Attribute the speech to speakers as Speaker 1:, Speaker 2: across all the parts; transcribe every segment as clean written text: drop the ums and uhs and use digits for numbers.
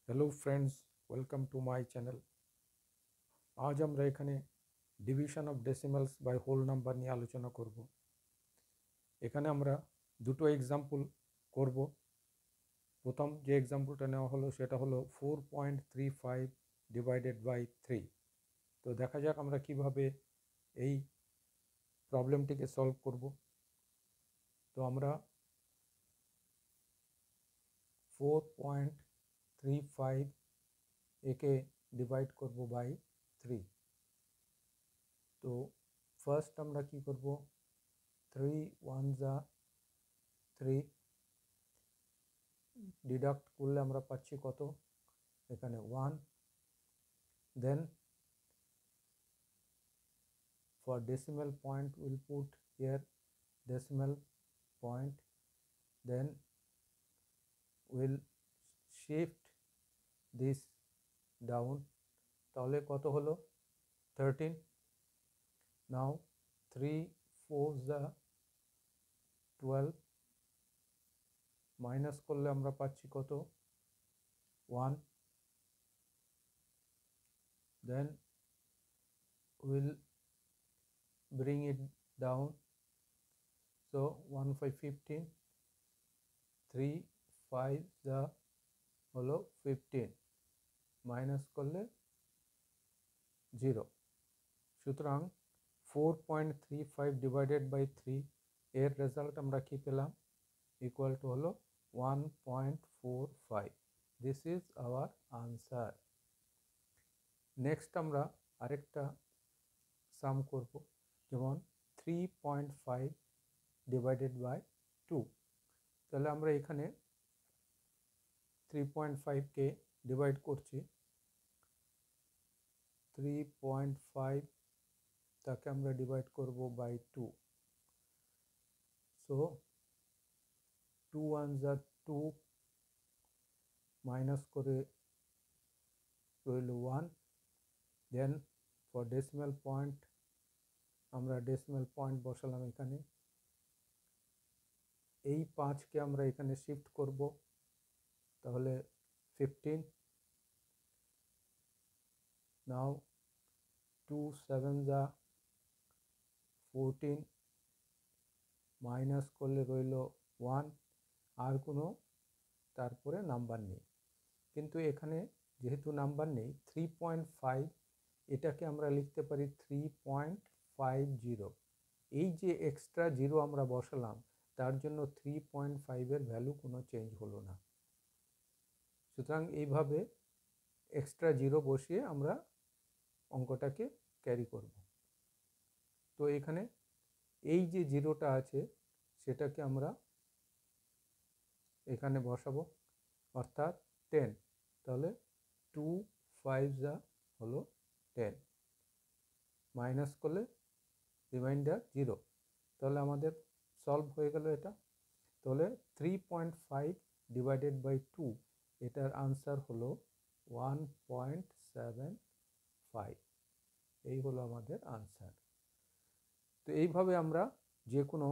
Speaker 1: Hello friends, welcome to my channel. आज আমরা এখানে division of decimals by whole number নিয়ে আলোচনা করব। এখানে আমরা দুটো এক্সাম্পল করব। প্রথম যে এক্সাম্পলটা নেওয়া হলো সেটা হলো 4.35 ডিভাইডেড বাই 3। তো দেখা যাক আমরা কিভাবে এই প্রবলেমটিকে সলভ করব। তো আমরা 4.35 একে ডিভাইড করব বাই 3। তো ফার্স্ট আমরা কি করব, 3 1 যা 3 ডিডাক্ট করলে আমরা পাচ্ছি কত, এখানে 1। Then for decimal point will put here decimal point, then will shift this down. তাহলে কত হলো, 13। নাও 3 4 যা 12 মাইনাস করলে আমরা পাচ্ছি কত, 1। then we'll bring it down, so 1 5 15, 3 5 the হলো 15 মাইনাস করলে 0। সুতরাং 4.35 ডিভাইডেড বাই 3 এর রেজাল্ট আমরা কি পেলাম, ইকুয়াল টু হলো 1.45। This is our answer. Next আমরা আরেকটা সাম করব, যেমন 3.5 ডিভাইডেড বাই 2। তাহলে আমরা এখানে 3.5কে ডিভাইড করছি, 3.5 তাকে আমরা ডিভাইড করব বাই 2। সো 2 1 যা 2 মাইনাস করে রইল 1। দেন ফর ডেসিমাল পয়েন্ট আমরা ডেসিমাল পয়েন্ট বসালাম এখানে, এই 5কে আমরা এখানে শিফট করব, তাহলে 15। নাও 2 7 যা 14 মাইনাস করলে রইল 1। আর কোনো তারপরে নাম্বার নেই, কিন্তু এখানে যেহেতু নাম্বার নেই 3.5 এটাকে আমরা লিখতে পারি 3.50। এই যে এক্সট্রা জিরো আমরা বসালাম তার জন্য 3.5 এর ভ্যালু কোনো চেঞ্জ হলো না। সুতরাং এইভাবে এক্সট্রা জিরো বসিয়ে আমরা অঙ্কটাকে ক্যারি করব। তো এখানে এই যে জিরোটা আছে সেটাকে আমরা এখানে বসাবো, অর্থাৎ 10। তাহলে 2 5 যা হলো 10 মাইনাস করলে রিমাইন্ডার 0। তাহলে আমাদের সলভ হয়ে গেল এটা। তাহলে 3.5 ডিভাইডেড বাই 2 এটার আনসার হলো 1.75। এই হলো আমাদের আনসার। তো এইভাবে আমরা যে কোনো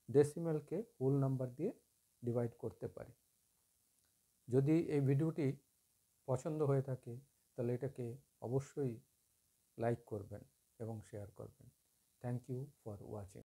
Speaker 1: ডেসিমেলকে হোল নাম্বার দিয়ে ডিভাইড করতে পারি। যদি এই ভিডিওটি পছন্দ হয়ে থাকে তাহলে এটাকে অবশ্যই লাইক করবেন এবং শেয়ার করবেন। Thank you for watching.